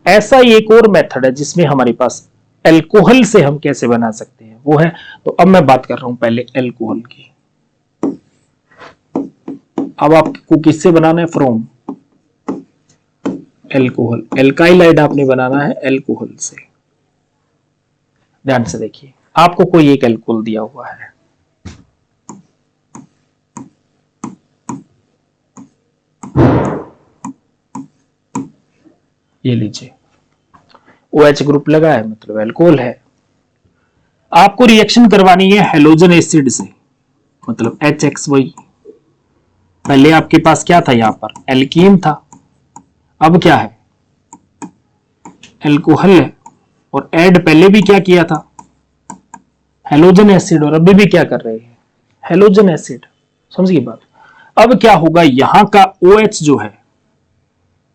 ऐसा ही एक और मेथड है जिसमें हमारे पास एल्कोहल से हम कैसे बना सकते हैं वो है। तो अब मैं बात कर रहा हूं पहले एल्कोहल की। अब आपको किससे बनाना है? From alcohol. एल्काइलाइड आपने बनाना है एल्कोहल से। ध्यान से देखिए, आपको कोई एक एल्कोहल दिया हुआ है, ये लीजिए OH ग्रुप लगा है, मतलब एल्कोहल है। आपको रिएक्शन करवानी है हेलोजन एसिड से, मतलब HXY। पहले आपके पास क्या था? यहां पर एल्कीन था, अब क्या है? एल्कोहल है। और ऐड पहले भी क्या किया था? Halogen acid. और अभी भी क्या कर रहे हैं? Halogen acid. समझिए बात। अब क्या होगा? यहां का OH जो है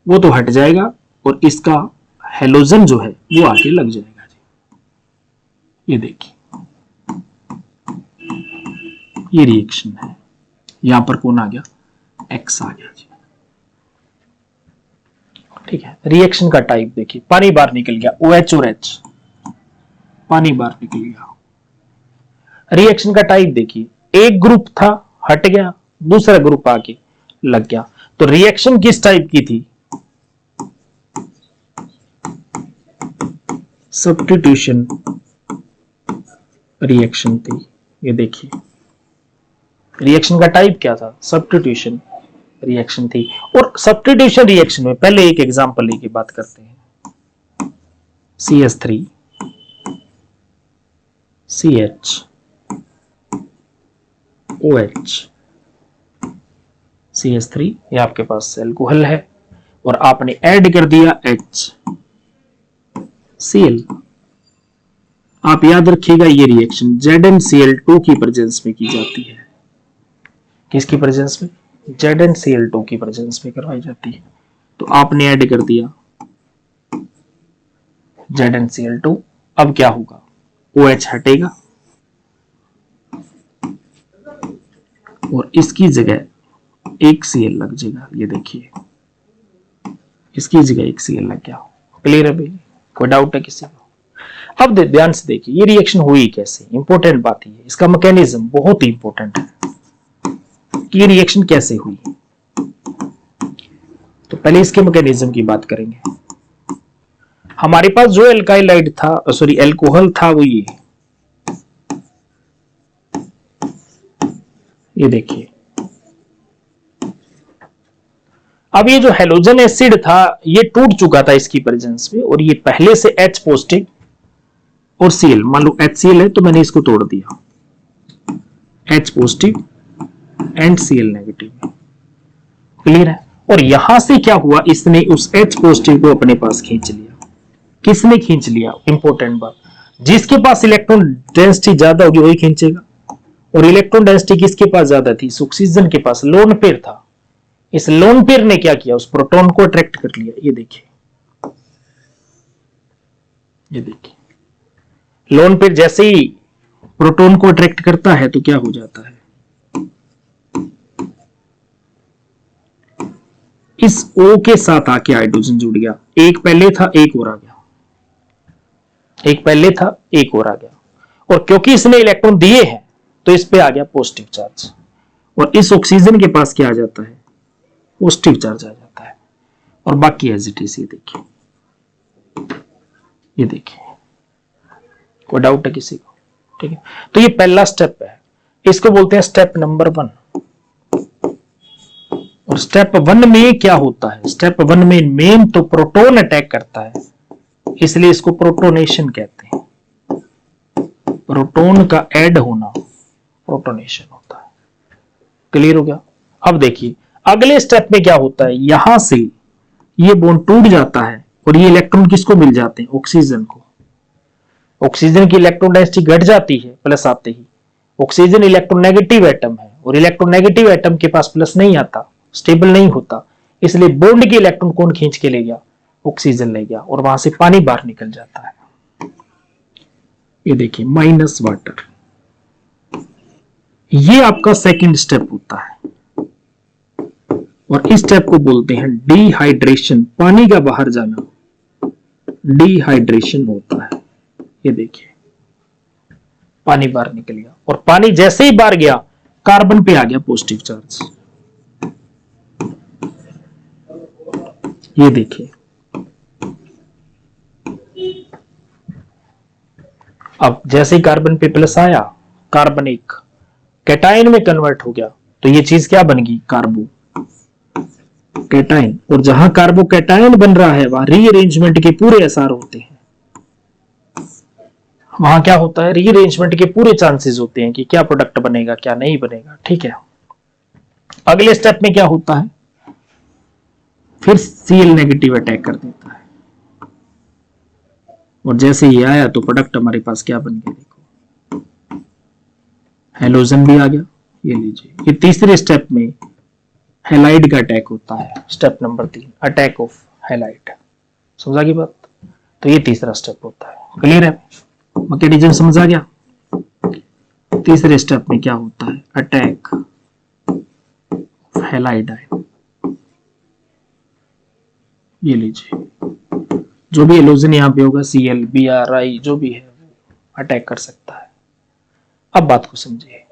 वो तो हट जाएगा और इसका हेलोजन जो है वो आके लग जाएगा जी। ये देखिए, ये रिएक्शन है। यहां पर कौन आ गया? X आ गया जी। ठीक है। रिएक्शन का टाइप देखिए, पानी बाहर निकल गया, OH और H, पानी बाहर निकल गया। रिएक्शन का टाइप देखिए, एक ग्रुप था हट गया, दूसरा ग्रुप आके लग गया। तो रिएक्शन किस टाइप की थी? सब्स्टिट्यूशन रिएक्शन थी। ये देखिए, रिएक्शन का टाइप क्या था? सब्स्टिट्यूशन रिएक्शन थी। और सब्स्टिट्यूशन रिएक्शन में पहले एक एग्जांपल लेके बात करते हैं। CH3 CH OH CH3, ये आपके पास एल्कोहल है और आपने ऐड कर दिया HCl। आप याद रखिएगा ये रिएक्शन ZnCl2 की प्रेजेंस में की जाती है। किसकी प्रेजेंस में? ZnCl2 की प्रेजेंस में करवाई जाती है। तो आपने ऐड कर दिया ZnCl2। अब क्या होगा? OH हटेगा और इसकी जगह एक Cl लग जाएगा। ये देखिए, इसकी जगह एक Cl लग गया। क्लियर है भाई? कोई डाउट है किसी को? अब ध्यान से देखिए, ये रिएक्शन हुई कैसे? इंपॉर्टेंट बात है, इसका मैकेनिज्म बहुत ही इंपॉर्टेंट है कि ये रिएक्शन कैसे हुई। तो पहले इसके मैकेनिज्म की बात करेंगे। हमारे पास जो एल्काइलाइड था, सॉरी एल्कोहल था, वो ये देखिए। अब ये जो हेलोजन एसिड था ये टूट चुका था इसकी प्रेजेंस में, और ये पहले से H पॉजिटिव और Cl, मान लो HCl है तो मैंने इसको तोड़ दिया, H positive and Cl negative. Clear है? और यहां से क्या हुआ? इसने उस H पॉजिटिव को अपने पास खींच लिया। किसने खींच लिया? इंपॉर्टेंट बात, जिसके पास इलेक्ट्रॉन डेंसिटी ज्यादा होगी वही खींचेगा। और इलेक्ट्रॉन डेंसिटी किसके पास ज्यादा थी? ऑक्सीजन के पास। लोन पेयर था, इस लोन पेयर ने क्या किया? उस प्रोटॉन को अट्रैक्ट कर लिया। ये देखिए, ये देखिए, लोन पेयर जैसे ही प्रोटॉन को अट्रैक्ट करता है तो क्या हो जाता है? इस O के साथ आके हाइड्रोजन जुड़ गया। एक पहले था, एक और आ गया। एक पहले था, एक और आ गया। और क्योंकि इसने इलेक्ट्रॉन दिए हैं तो इस पे आ गया पॉजिटिव चार्ज, और इस ऑक्सीजन के पास क्या आ जाता है? पॉजिटिव चार्ज आ जाता है। और बाकी एज इट इज। ये देखिए, ये देखिए, कोई डाउट है किसी को? ठीक है। तो ये पहला स्टेप है, इसको बोलते हैं स्टेप नंबर 1। और स्टेप 1 में क्या होता है? स्टेप 1 में मेन तो प्रोटॉन अटैक करता है, इसलिए इसको प्रोटोनेशन कहते हैं। प्रोटॉन का ऐड होना प्रोटोनेशन होता है। क्लियर हो गया? अब देखिए अगले स्टेप में क्या होता है? यहां से ये बॉन्ड टूट जाता है और ये इलेक्ट्रॉन किसको मिल जाते हैं? ऑक्सीजन को। ऑक्सीजन की इलेक्ट्रॉन डेंसिटी घट जाती है प्लस आते ही। ऑक्सीजन इलेक्ट्रोनेगेटिव एटम है और इलेक्ट्रोनेगेटिव एटम के पास प्लस नहीं आता, स्टेबल नहीं होता, इसलिए बॉन्ड की इलेक्ट्रॉन कौन खींच के ले गया? ऑक्सीजन ले गया, और वहां से पानी बाहर निकल जाता है। ये देखिए, माइनस वाटर। ये आपका सेकंड स्टेप होता है और इस स्टेप को बोलते हैं डिहाइड्रेशन, पानी का बाहर जाना। डिहाइड्रेशन होता है। ये देखिए पानी बाहर निकल गया, और पानी जैसे ही बाहर गया कार्बन पे आ गया पॉजिटिव चार्ज। ये देखिए, अब जैसे ही कार्बन पे प्लस आया, कार्बन एक कैटायन में कन्वर्ट हो गया, तो ये चीज क्या बन गई, कार्बो कैटायन। और जहां कार्बो कैटायन बन रहा है वहां रीअरेंजमेंट के पूरे असर होते हैं। वहां क्या होता है, रीअरेंजमेंट के पूरे चांसेस होते हैं कि क्या प्रोडक्ट बनेगा क्या नहीं बनेगा। ठीक है, अगले स्टेप में क्या होता है, फिर Cl नेगेटिव अटैक कर देता है, और जैसे ये आया तो प्रोडक्ट हमारे पास क्या बन गया, देखो हेलोजन भी आ गया। ये लीजिए, ये तीसरे स्टेप में हैलाइड का अटैक होता है, step number 3, attack of halide. समझा की बात? तो ये तीसरा स्टेप होता है। क्लियर है, मैकेनिज्म समझ आ गया? तीसरे स्टेप में क्या होता है, अटैक हैलाइड आयन। ये लीजिए, जो भी हेलोजन यहां पे होगा Cl, Br, जो भी है अटैक कर सकता है। अब बात को समझिए,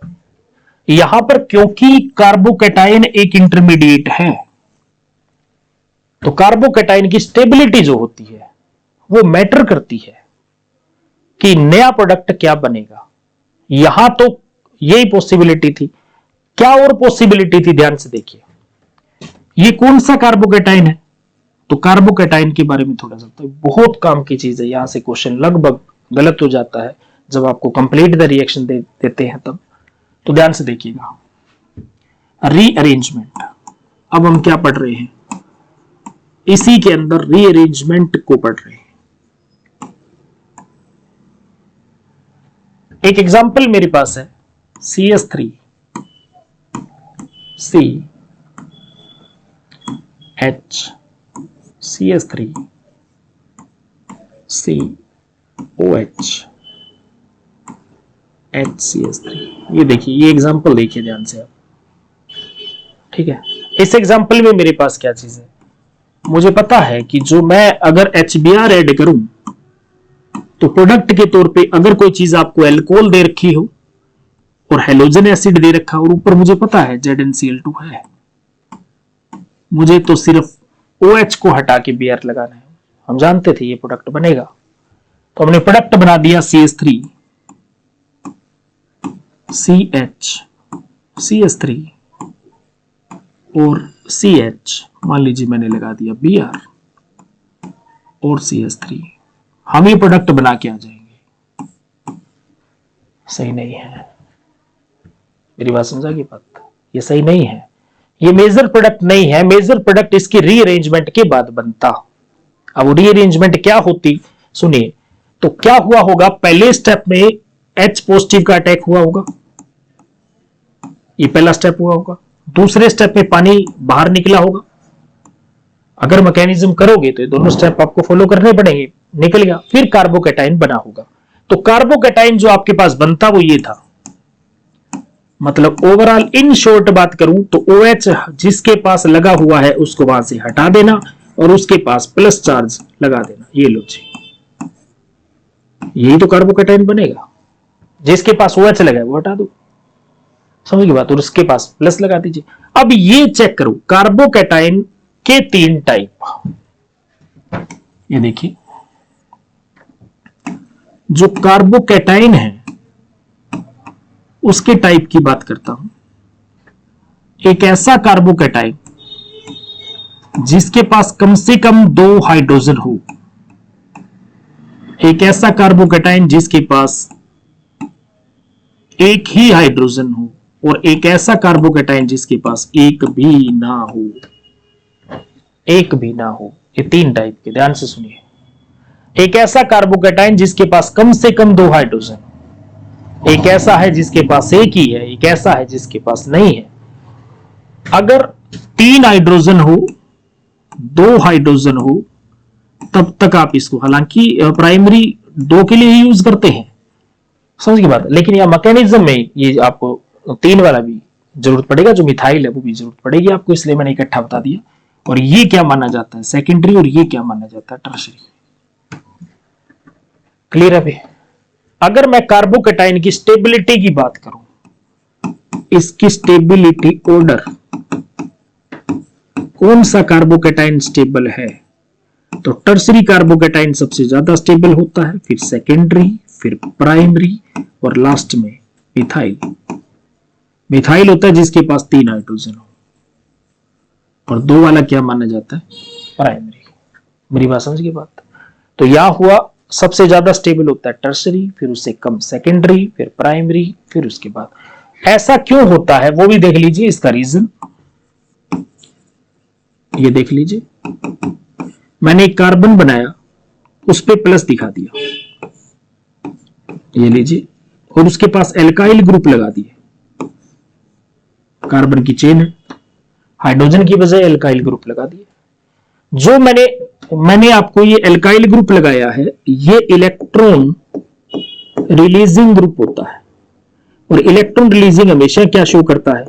यहां पर क्योंकि कार्बोकैटायन एक इंटरमीडिएट है, तो कार्बोकैटायन की स्टेबिलिटी जो होती है वो मैटर करती है कि नया प्रोडक्ट क्या बनेगा। यहां तो यही पॉसिबिलिटी थी, क्या और पॉसिबिलिटी थी, ध्यान से देखिए। ये कौन सा कार्बोकैटायन है, तो कार्बोकैटायन के बारे में थोड़ा सा, तो बहुत काम की चीज है। यहां से क्वेश्चन लगभग गलत हो जाता है जब आपको कंप्लीट द रिएक्शन देते हैं तब। तो ध्यान से देखिएगा, रीअरेंजमेंट। अब हम क्या पढ़ रहे हैं, इसी के अंदर रीअरेंजमेंट को पढ़ रहे हैं। एक एग्जांपल मेरे पास है CS3 CH CS3 COH HCS3। ये देखिए, ये एग्जांपल देखिए ध्यान से आप। ठीक है, इस एग्जांपल में मेरे पास क्या चीज है, मुझे पता है कि जो मैं अगर HBr ऐड करूं तो प्रोडक्ट के तौर पे अगर कोई चीज आपको एल्कोहल दे रखी हो और हेलोजन एसिड दे रखा और ऊपर मुझे पता है ZnCl2 है, मुझे तो सिर्फ OH को हटा के Br लगाना है। हम जानते थे ये प्रोडक्ट बनेगा, तो हमने प्रोडक्ट बना दिया CS3 CH CS3 और CH, मान लीजिए मैंने लगा दिया Br और CS3। हम ये प्रोडक्ट बना के आ जाएंगे। सही नहीं है, मेरी बात समझा की बात? ये सही नहीं है, ये मेजर प्रोडक्ट नहीं है। मेजर प्रोडक्ट इसकी रीअरेंजमेंट के बाद बनता। अब रीअरेंजमेंट क्या होती, सुनिए। तो क्या हुआ होगा, पहले स्टेप में H पॉजिटिव का अटैक हुआ होगा, ये पहला स्टेप हुआ होगा। दूसरे स्टेप में पानी बाहर निकला होगा। अगर मैकेनिज्म करोगे तो ये दोनों स्टेप आपको फॉलो करने पड़ेंगे। निकल गया, फिर कार्बोकैटायन बना होगा। तो कार्बोकैटायन जो आपके पास बनता वो ये था। मतलब ओवरऑल इन शॉर्ट बात करूं तो OH जिसके पास लगा हुआ है उसको वहां से हटा देना और उसके पास प्लस चार्ज लगा देना। ये लो जी, यही तो कार्बोकैटायन बनेगा। जिसके पास OH लगा है वो हटा दो, समझ की बात, और उसके पास प्लस लगा दीजिए। अब ये चेक करो, कार्बोकैटायन के 3 टाइप। ये देखिए, जो कार्बोकैटायन है उसके टाइप की बात करता हूं। एक ऐसा कार्बोकैटायन जिसके पास कम से कम 2 हाइड्रोजन हो, एक ऐसा कार्बोकैटायन जिसके पास एक ही हाइड्रोजन हो, और एक ऐसा कार्बोकैटायन जिसके पास एक भी ना हो। एक भी ना हो, ये 3 टाइप के, ध्यान से सुनिए। एक ऐसा कार्बोकैटायन जिसके पास कम से कम 2 हाइड्रोजन, एक ऐसा है जिसके पास एक ही है, एक ऐसा है जिसके पास नहीं है। अगर 3 हाइड्रोजन हो, 2 हाइड्रोजन हो, तब तक आप इसको, हालांकि प्राइमरी 2 के लिए ही यूज करते हैं, समझ की बात। लेकिन यह मैकेनिज्म में ये आपको 3 वाला भी जरूरत पड़ेगा, जो मिथाइल है वो भी जरूरत पड़ेगी आपको, इसलिए मैंने इकट्ठा बता दिया। और ये क्या माना जाता है सेकेंडरी, और ये क्या माना जाता है टर्शरी। क्लियर है भाई? अगर मैं कार्बोकेटाइन की स्टेबिलिटी की बात करूं, इसकी स्टेबिलिटी ऑर्डर, कौन सा कार्बोकेटाइन स्टेबल है, तो टर्सरी कार्बोकेटाइन सबसे ज्यादा स्टेबल होता है, फिर सेकेंडरी, फिर प्राइमरी और लास्ट में मिथाइल। मिथाइल होता है जिसके पास 3 हाइड्रोजन हो, और 2 वाला क्या माना जाता है, प्राइमरी। मेरी बात समझ गई बात? तो यह हुआ सबसे ज्यादा स्टेबल होता है टर्सरी, फिर उससे कम सेकेंडरी, फिर प्राइमरी, फिर उसके बाद। ऐसा क्यों होता है वो भी देख लीजिए, इसका रीजन ये देख लीजिए। मैंने एक कार्बन बनाया, उस पे प्लस दिखा दिया, ये लीजिए, और उसके पास एल्काइल ग्रुप लगा दिए, कार्बन की चेन है, हाइड्रोजन की बजाय एल्काइल ग्रुप लगा दिए। जो मैंने आपको ये एल्काइल ग्रुप लगाया है, ये इलेक्ट्रॉन रिलीजिंग ग्रुप होता है, और इलेक्ट्रॉन रिलीजिंग हमेशा क्या शो करता है,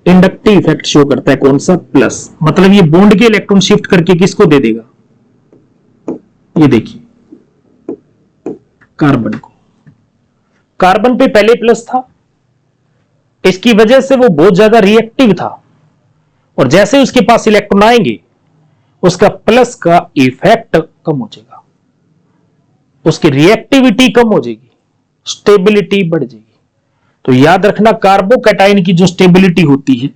इंडक्टिव इफेक्ट शो करता है। कौन सा, प्लस। मतलब ये बॉन्ड के इलेक्ट्रॉन शिफ्ट करके किसको दे देगा, ये देखिए कार्बन को। कार्बन पे पहले प्लस था, इसकी वजह से वो बहुत ज्यादा रिएक्टिव था, और जैसे उसके पास इलेक्ट्रॉन आएंगे उसका प्लस का इफेक्ट कम हो जाएगा, उसकी रिएक्टिविटी कम हो जाएगी, स्टेबिलिटी बढ़ जाएगी। तो याद रखना, कार्बोकैटायन की जो स्टेबिलिटी होती है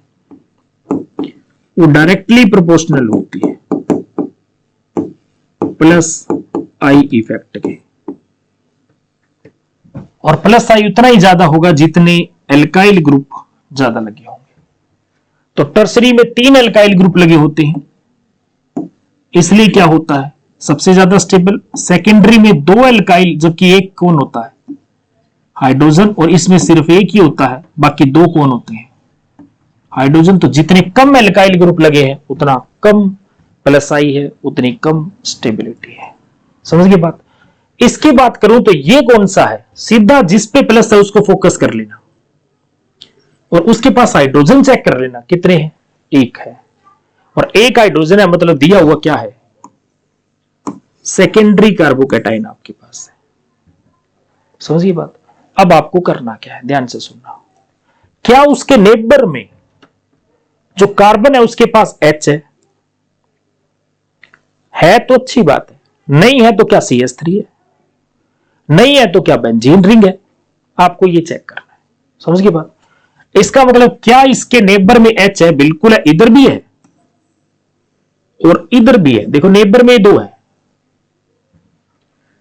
वो डायरेक्टली प्रोपोर्शनल होती है प्लस आई इफेक्ट के, और प्लस आई उतना ही ज्यादा होगा जितने एल्काइल ग्रुप ज्यादा लगे होंगे। तो टर्सरी में 3 एल्काइल ग्रुप लगे होते हैं, इसलिए क्या होता है, सबसे ज्यादा स्टेबल। सेकेंडरी में 2 एल्काइल, जबकि एक कौन होता है, हाइड्रोजन, और इसमें सिर्फ एक ही होता है, बाकी 2 कौन होते हैं, हाइड्रोजन। तो जितने कम एल्काइल ग्रुप लगे हैं उतना कम प्लस आई है, उतनी कम स्टेबिलिटी है। समझ गए बात? इसकी बात करूं तो ये कौन सा है, सीधा जिस पे प्लस है उसको फोकस कर लेना, और उसके पास हाइड्रोजन चेक कर लेना कितने हैं, 1 है, और 1 हाइड्रोजन है, मतलब दिया हुआ क्या है, सेकेंडरी कार्बोकैटायन आपके पास है। समझिए बात? अब आपको करना क्या है, ध्यान से सुनना। क्या उसके नेबर में जो कार्बन है उसके पास H है तो अच्छी बात है, नहीं है तो क्या CH3 है, नहीं है तो क्या बेंजीन रिंग है, आपको ये चेक करना है। समझ गए बात? इसका मतलब क्या इसके नेबर में H है, बिल्कुल है, इधर भी है और इधर भी है। देखो नेबर में 2 है,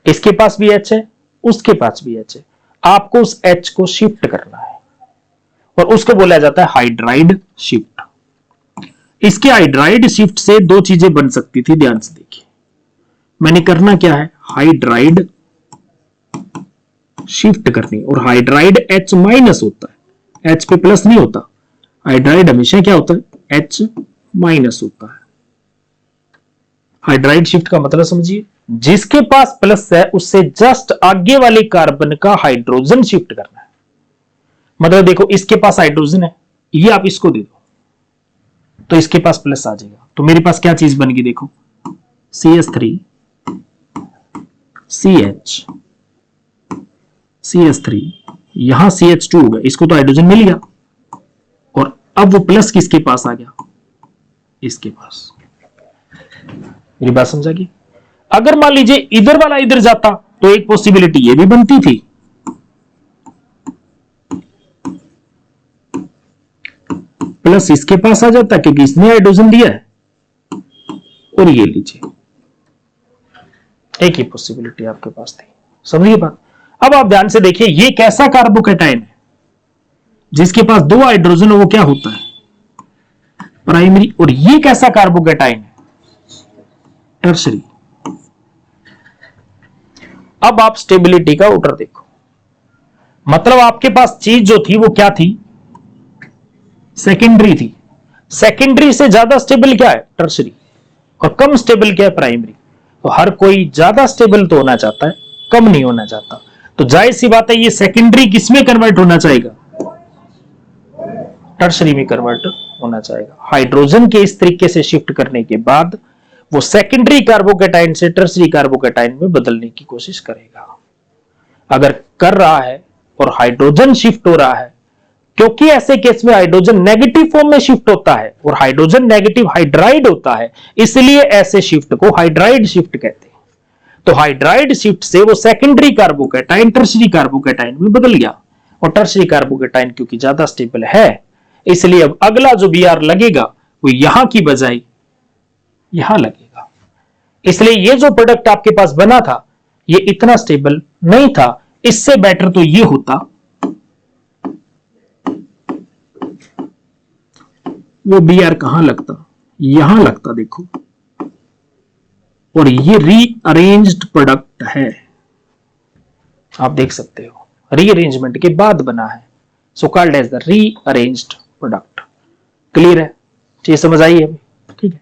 इसके पास भी H है, उसके पास भी H है। आपको उस H को शिफ्ट करना है, और उसको बोला जाता है हाइड्राइड शिफ्ट। इसके हाइड्राइड शिफ्ट से 2 चीजें बन सकती थी, ध्यान से देखिए। मैंने करना क्या है, हाइड्राइड शिफ्ट करनी, और हाइड्राइड H माइनस होता है, H पे प्लस नहीं होता। हाइड्राइड हमेशा क्या होता है, H माइनस होता है। हाइड्राइड शिफ्ट का मतलब समझिए, जिसके पास प्लस है उससे जस्ट आगे वाले कार्बन का हाइड्रोजन शिफ्ट करना है। मतलब देखो इसके पास हाइड्रोजन है, ये आप इसको दे दो तो इसके पास प्लस आ जाएगा। तो मेरे पास क्या चीज बन गई, देखो CH3 CH CH3, यहां CH2 हो गया, इसको तो हाइड्रोजन मिल गया, और अब वो प्लस किसके पास आ गया, इसके पास। मेरी बात समझा गई? अगर मान लीजिए इधर वाला इधर जाता तो एक पॉसिबिलिटी ये भी बनती थी, प्लस इसके पास आ जाता क्योंकि इसने हाइड्रोजन दिया है, और ये लीजिए एक ही पॉसिबिलिटी आपके पास थी। समझिए बात? अब आप ध्यान से देखिए, ये कैसा कार्बोकैटायन है, जिसके पास 2 हाइड्रोजन हो वो क्या होता है, प्राइमरी, और ये कैसा कार्बोकैटायन है, टर्सरी। अब आप स्टेबिलिटी का ऑर्डर देखो, मतलब आपके पास चीज जो थी वो क्या थी, सेकेंडरी थी। सेकेंडरी से ज्यादा स्टेबल क्या है, टर्सरी, और कम स्टेबल क्या है, प्राइमरी। तो हर कोई ज्यादा स्टेबल तो होना चाहता है, कम नहीं होना चाहता। तो जाहिर सी बात है ये सेकेंडरी किसमें कन्वर्ट होना चाहेगा, टर्सरी में कन्वर्ट होना चाहेगा। हाइड्रोजन के इस तरीके से शिफ्ट करने के बाद वो सेकेंडरी कार्बोकेटाइन से टर्सरी कार्बोकेटाइन में बदलने की कोशिश करेगा। अगर कर रहा है और हाइड्रोजन शिफ्ट हो रहा है, क्योंकि ऐसे केस में हाइड्रोजन नेगेटिव फॉर्म में शिफ्ट होता है और हाइड्रोजन नेगेटिव हाइड्राइड होता है, इसलिए ऐसे शिफ्ट को हाइड्राइड शिफ्ट कहते हैं। तो हाइड्राइड शिफ्ट से वो सेकेंडरी कार्बोकेटाइन टर्सरी कार्बोकेटाइन में बदल गया, और टर्सरी कार्बोकेटाइन क्योंकि ज्यादा स्टेबल है, इसलिए अब अगला जो Br लगेगा वो यहां की बजाय यहां लगेगा। इसलिए ये जो प्रोडक्ट आपके पास बना था ये इतना स्टेबल नहीं था, इससे बेटर तो ये होता वो Br कहां लगता, यहां लगता, देखो, और ये रीअरेंज्ड प्रोडक्ट है, आप देख सकते हो रीअरेंजमेंट के बाद बना है, so called as the rearranged product. Clear है, ये समझ आई है? ठीक है।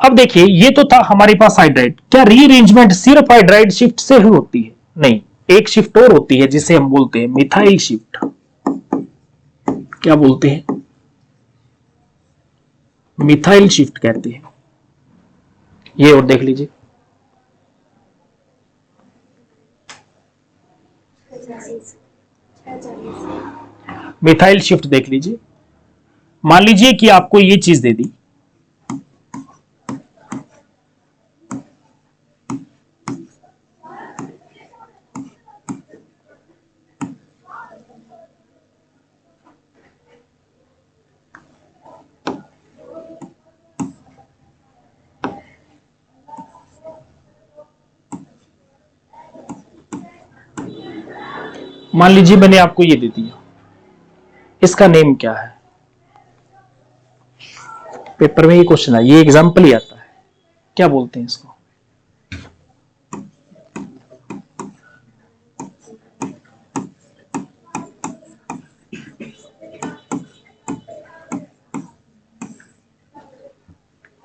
अब देखिए ये तो था हमारे पास हाइड्राइड। क्या रीअरेंजमेंट सिर्फ हाइड्राइड शिफ्ट से होती है? नहीं, एक शिफ्ट और होती है जिसे हम बोलते हैं मिथाइल शिफ्ट। क्या बोलते हैं? मिथाइल शिफ्ट कहते हैं। ये और देख लीजिए, मिथाइल शिफ्ट देख लीजिए। मान लीजिए कि आपको ये चीज दे दी, मान लीजिए मैंने आपको ये दे दिया, इसका नेम क्या है? पेपर में ये क्वेश्चन है, ये एग्जांपल ही आता है, क्या बोलते हैं इसको?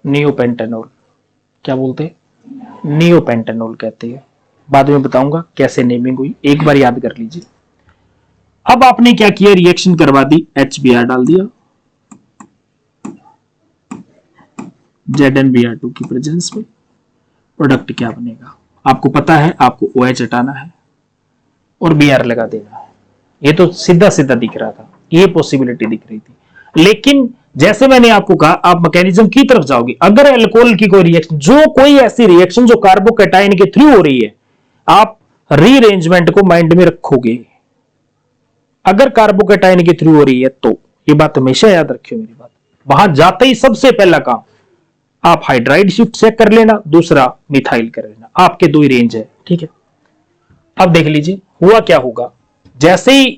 नियोपेंटेनॉल। क्या बोलते हैं? नियोपेंटेनॉल कहते हैं। बाद में बताऊंगा कैसे नेमिंग हुई, एक बार याद कर लीजिए। अब आपने क्या किया, रिएक्शन करवा दी, HBr डाल दिया, ZnBr2 की प्रेजेंस में। प्रोडक्ट क्या बनेगा आपको पता है, आपको OH हटाना है और Br लगा देना है। ये तो सीधा सीधा दिख रहा था, ये पॉसिबिलिटी दिख रही थी। लेकिन जैसे मैंने आपको कहा, आप मैकेनिज्म की तरफ जाओगे। अगर अल्कोहल की कोई रिएक्शन, जो कोई ऐसी रिएक्शन जो कार्बोकेटाइन के थ्रू हो रही है, आप रीअरेंजमेंट को माइंड में रखोगे। अगर कार्बोकेटाइन के थ्रू हो रही है तो ये बात हमेशा याद रखियो मेरी बात। वहां जाते ही सबसे पहला काम आप हाइड्राइड शिफ्ट चेक कर लेना, दूसरा मिथाइल कर लेना, आपके दो ही रेंज है। ठीक है, अब देख लीजिए हुआ क्या होगा। जैसे ही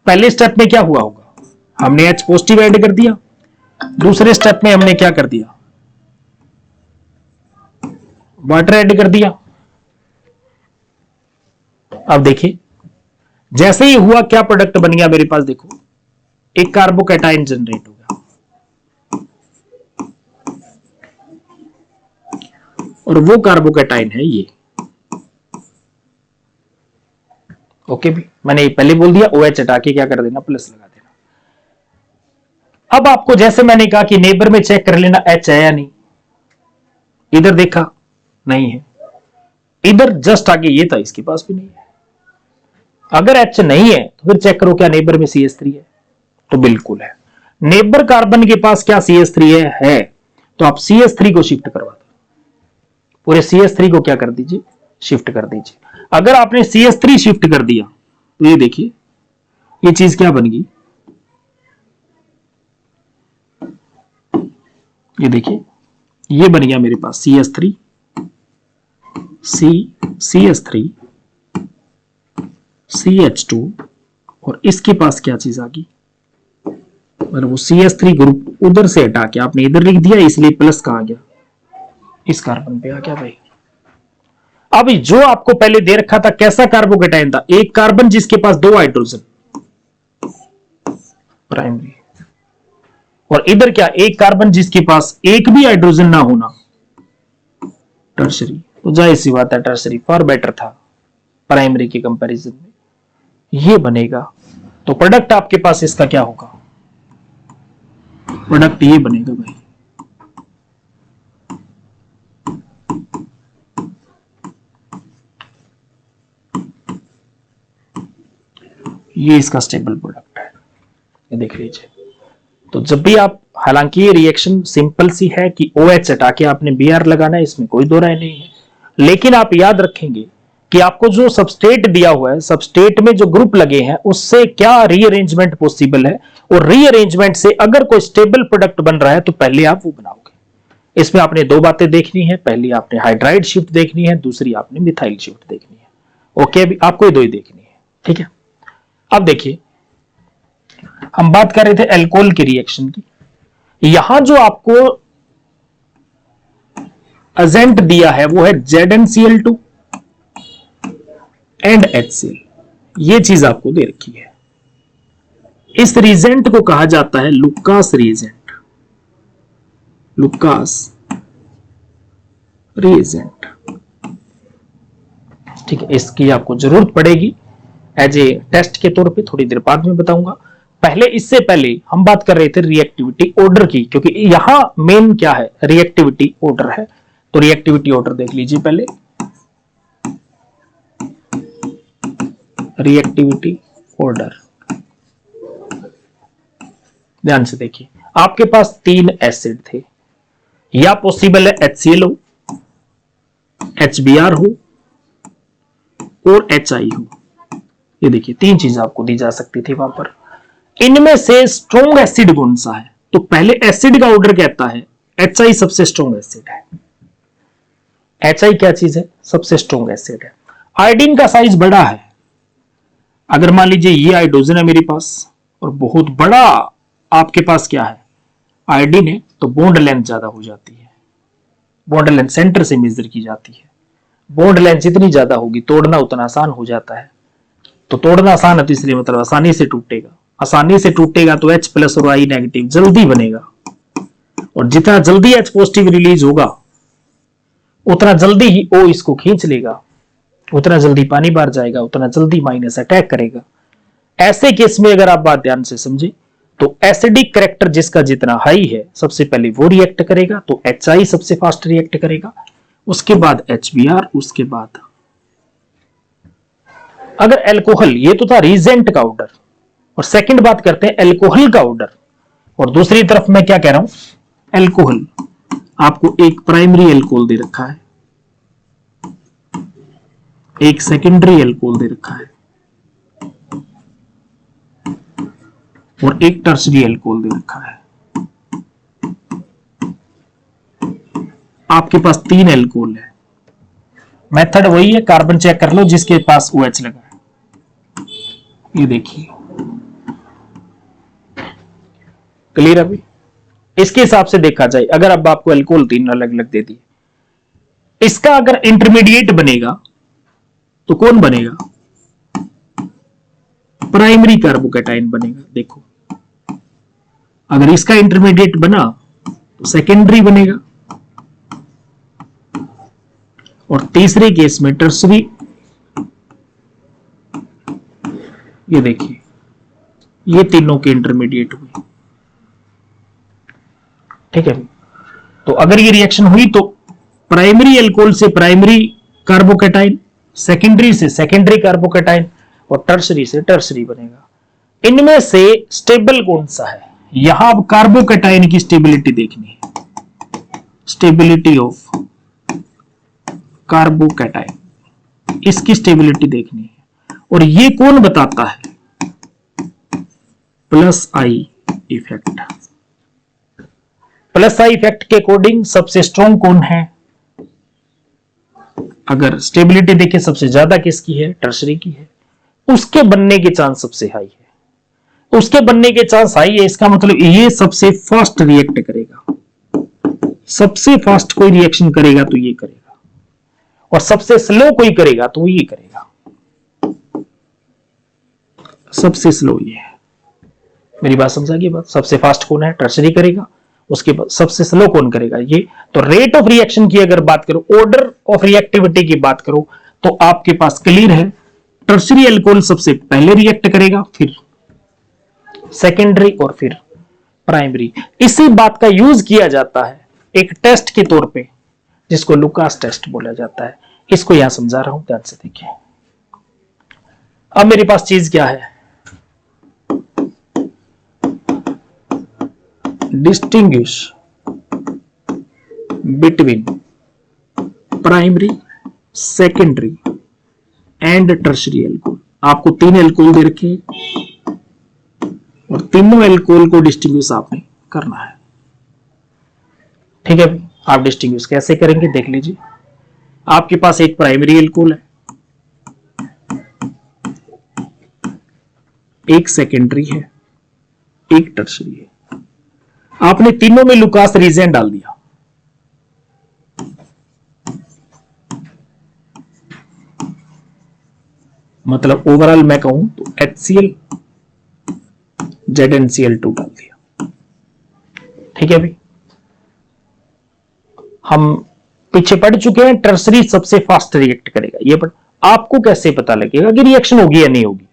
पहले स्टेप में क्या हुआ होगा, हमने H पॉजिटिव ऐड कर दिया, दूसरे स्टेप में हमने क्या कर दिया, वाटर ऐड कर दिया। अब देखिए जैसे ही हुआ क्या प्रोडक्ट बन गया मेरे पास, देखो एक कार्बोकेटाइन जनरेट हो गया, और वो कार्बोकेटाइन है ये। ओके भी, मैंने पहले बोल दिया, OH हटा के क्या कर देना, प्लस लगा देना। अब आपको जैसे मैंने कहा कि नेबर में चेक कर लेना H है या नहीं, इधर देखा नहीं है, इधर जस्ट आगे ये था, इसके पास भी नहीं है। अगर H नहीं है तो फिर चेक करो क्या नेबर में CH3 है, तो बिल्कुल है। नेबर कार्बन के पास क्या CH3 है, तो आप CH3 को शिफ्ट करवा दो, पूरे CH3 को क्या कर दीजिए, शिफ्ट कर दीजिए। अगर आपने CH3 शिफ्ट कर दिया तो ये देखिए ये चीज क्या बन गई, ये देखिए ये बन गया मेरे पास CH3 CH3 CH2, और इसके पास क्या चीज आ गई, मतलब वो CH3 ग्रुप उधर से हटा के आपने इधर लिख दिया, इसलिए प्लस कहा गया, इस कार्बन पे आ गया भाई। अब जो आपको पहले दे रखा था कैसा कार्बोकेटाइन था, एक कार्बन जिसके पास दो हाइड्रोजन प्राइमरी, और इधर क्या, एक कार्बन जिसके पास एक भी हाइड्रोजन ना होना टर्शरी। तो जाहिर सी बात है टर्शरी फॉर बेटर था प्राइमरी के कंपैरिजन में, ये बनेगा। तो प्रोडक्ट आपके पास इसका क्या होगा, प्रोडक्ट ये बनेगा भाई, ये इसका स्टेबल प्रोडक्ट है, ये देख लीजिए। तो जब भी आप, हालांकि ये रिएक्शन सिंपल सी है कि OH हटा के आपने Br लगाना है, इसमें कोई दो राय नहीं है, लेकिन आप याद रखेंगे कि आपको जो सबस्टेट दिया हुआ है, सबस्टेट में जो ग्रुप लगे हैं उससे क्या रीअरेंजमेंट पॉसिबल है, और रीअरेंजमेंट से अगर कोई स्टेबल प्रोडक्ट बन रहा है तो पहले आप वो बनाओगे। इसमें आपने दो बातें देखनी है, पहली आपने हाइड्राइड शिफ्ट देखनी है, दूसरी आपने मिथाइल शिफ्ट देखनी है। ओके, अभी आपको ये दो ही देखनी है, ठीक है। अब देखिए, हम बात कर रहे थे अल्कोहल की रिएक्शन की। यहां जो आपको एजेंट दिया है वो है ZnCl2 एंड HCl, ये चीज आपको दे रखी है। इस रिएजेंट को कहा जाता है लुकास रिएजेंट, लुकास रिएजेंट, ठीक है। इसकी आपको जरूरत पड़ेगी एज ए टेस्ट के तौर पे, थोड़ी देर बाद में बताऊंगा। पहले, इससे पहले हम बात कर रहे थे रिएक्टिविटी ऑर्डर की, क्योंकि यहां मेन क्या है, रिएक्टिविटी ऑर्डर है। तो रिएक्टिविटी ऑर्डर देख लीजिए पहले, रिएक्टिविटी ऑर्डर ध्यान से देखिए। आपके पास 3 एसिड थे, या पॉसिबल है HCl हो, HBr हो और HI हो। ये देखिए 3 चीजें आपको दी जा सकती थी वहां पर। इनमें से स्ट्रॉन्ग एसिड कौन सा है, तो पहले एसिड का ऑर्डर कहता है HI सबसे स्ट्रॉन्ग एसिड है। HI क्या चीज है, सबसे स्ट्रॉन्ग एसिड है। आयोडीन का साइज बड़ा है, अगर मान लीजिए ये हाइड्रोजन है मेरे पास और बहुत बड़ा आपके पास क्या है, आयोडीन है, तो बॉन्ड लेंथ ज्यादा हो जाती है। बॉन्ड लेंथ सेंटर से मेजर की जाती है। बॉन्ड लेंथ जितनी ज्यादा होगी तोड़ना उतना आसान हो जाता है। तो तोड़ना आसान है तो इसलिए मतलब आसानी से टूटेगा, आसानी से टूटेगा तो H+ और I नेगेटिव जल्दी बनेगा, और जितना जल्दी H पॉजिटिव रिलीज होगा उतना जल्दी ही O इसको खींच लेगा, उतना जल्दी पानी बाहर जाएगा, उतना जल्दी माइनस अटैक करेगा। ऐसे केस में अगर आप बात ध्यान से समझे तो एसिडिक कैरेक्टर जिसका जितना हाई है सबसे पहले वो रिएक्ट करेगा, तो HI सबसे फास्ट रिएक्ट करेगा, उसके बाद HBr, उसके बाद अगर अल्कोहल, ये तो था रीजेंट का ऑर्डर, और सेकंड बात करते हैं अल्कोहल का ऑर्डर। और दूसरी तरफ मैं क्या कह रहा हूं, अल्कोहल, आपको एक प्राइमरी अल्कोहल दे रखा है, एक सेकेंडरी अल्कोहल दे रखा है, और एक टर्सरी अल्कोहल दे रखा है। आपके पास 3 अल्कोहल है। मेथड वही है, कार्बन चेक कर लो जिसके पास OH लगा है। ये देखिए क्लियर। अभी इसके हिसाब से देखा जाए, अगर अब आपको अल्कोहल 3 अलग अलग दे दिए, इसका अगर इंटरमीडिएट बनेगा तो कौन बनेगा, प्राइमरी कार्बोकैटायन बनेगा। देखो अगर इसका इंटरमीडिएट बना तो सेकेंडरी बनेगा, और तीसरे केस में टर्सरी। ये देखिए ये तीनों के इंटरमीडिएट हुए, ठीक है। तो अगर ये रिएक्शन हुई तो प्राइमरी अल्कोहल से प्राइमरी कार्बोकैटायन, सेकेंडरी से सेकेंडरी कार्बोकैटायन, और टर्सरी से टर्सरी बनेगा। इनमें से स्टेबल कौन सा है, यहां अब कार्बोकैटायन की स्टेबिलिटी देखनी है, स्टेबिलिटी ऑफ कार्बोकैटायन, इसकी स्टेबिलिटी देखनी है। और ये कौन बताता है, +I इफेक्ट। +I इफेक्ट के अकॉर्डिंग सबसे स्ट्रॉन्ग कौन है, अगर स्टेबिलिटी देखें सबसे ज्यादा किसकी है, टर्सरी की है, उसके बनने के चांस सबसे हाई है, उसके बनने के चांस हाई है। इसका मतलब ये सबसे फास्ट रिएक्ट करेगा, सबसे फास्ट कोई रिएक्शन करेगा तो ये करेगा, और सबसे स्लो कोई करेगा तो ये करेगा। सबसे स्लो ये है, मेरी बात समझा गई बात। सबसे फास्ट कौन है, टर्सरी करेगा, उसके बाद सबसे स्लो कौन करेगा, ये। तो रेट ऑफ रिएक्शन की अगर बात करो, ऑर्डर ऑफ रिएक्टिविटी की बात करो, तो आपके पास क्लियर है, टर्सरी अल्कोहल सबसे पहले रिएक्ट करेगा, फिर सेकेंडरी और फिर प्राइमरी। इसी बात का यूज किया जाता है एक टेस्ट के तौर पे जिसको लुकास टेस्ट बोला जाता है। इसको यहां समझा रहा हूं, ध्यान से देखिए। अब मेरे पास चीज क्या है, distinguish between primary, secondary and tertiary alcohol. आपको 3 एल्कोहल दे रखे और तीनों एल्कोहल को डिस्टिंग्विश आपने करना है। ठीक है, आप डिस्टिंग्विश कैसे करेंगे देख लीजिए। आपके पास एक प्राइमरी एल्कोहल है, एक सेकेंडरी है, एक टर्शरी है। आपने तीनों में लुकास रीजेंट डाल दिया। मतलब ओवरऑल मैं कहूं तो HCl ZnCl2 डाल दिया। ठीक है भाई, हम पीछे पढ़ चुके हैं टर्सरी सबसे फास्ट रिएक्ट करेगा। ये पर आपको कैसे पता लगेगा कि रिएक्शन होगी या नहीं होगी,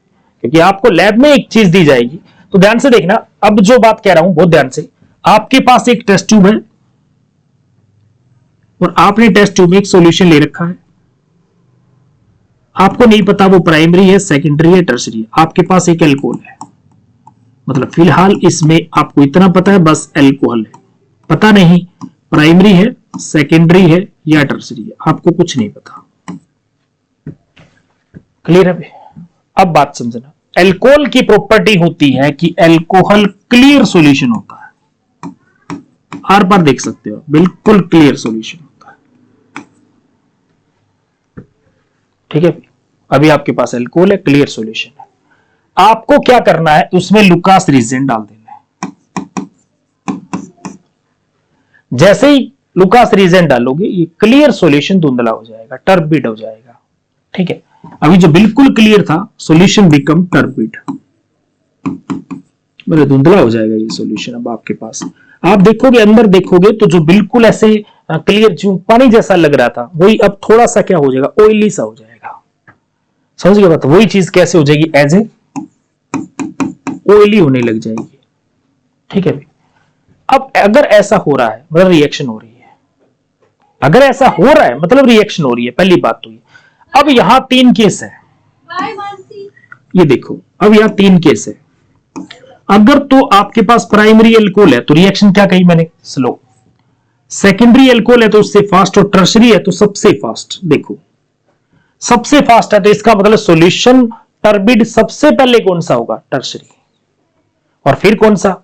क्योंकि आपको लैब में एक चीज दी जाएगी। तो ध्यान से देखना, अब जो बात कह रहा हूं बहुत ध्यान से। आपके पास एक टेस्ट ट्यूब है और आपने टेस्ट ट्यूब में एक सॉल्यूशन ले रखा है। आपको नहीं पता वो प्राइमरी है, सेकेंडरी है, टर्सरी है। आपके पास एक एल्कोहल है, मतलब फिलहाल इसमें आपको इतना पता है बस एल्कोहल है, पता नहीं प्राइमरी है, सेकेंडरी है या टर्सरी है, आपको कुछ नहीं पता। क्लियर है भाई? अब बात समझना, एल्कोहल की प्रॉपर्टी होती है कि एल्कोहल क्लियर सॉल्यूशन होता है। आर पार देख सकते हो, बिल्कुल क्लियर सॉल्यूशन होता है। ठीक है, अभी आपके पास एल्कोहल है, क्लियर सॉल्यूशन है। आपको क्या करना है, उसमें लुकास रीजेंट डाल देना है। जैसे ही लुकास रीजेंट डालोगे ये क्लियर सॉल्यूशन धुंधला हो जाएगा, टर्बिड हो जाएगा। ठीक है, अभी जो बिल्कुल क्लियर था सॉल्यूशन बिकम टर्बिड, मतलब धुंधला हो जाएगा ये सॉल्यूशन। अब आपके पास आप देखोगे, अंदर देखोगे तो जो बिल्कुल ऐसे क्लियर जो पानी जैसा लग रहा था वही अब थोड़ा सा क्या हो जाएगा, ऑयली सा हो जाएगा। समझ गए बात? वही चीज कैसे हो जाएगी, एज ए ऑयली होने लग जाएगी। ठीक है, अब अगर ऐसा हो रहा है मतलब रिएक्शन हो रही है, अगर ऐसा हो रहा है मतलब रिएक्शन हो रही है, पहली बात तो ये। अब यहां 3 केस है, ये देखो, अब यहां 3 केस है। अगर तो आपके पास प्राइमरी एल्कोहल है तो रिएक्शन क्या कही मैंने, स्लो। सेकेंडरी एल्कोहल है तो उससे फास्ट, और टर्शरी है तो सबसे फास्ट। देखो सबसे फास्ट है तो इसका मतलब सॉल्यूशन टर्बिड सबसे पहले कौन सा होगा, टर्शरी, और फिर कौन सा,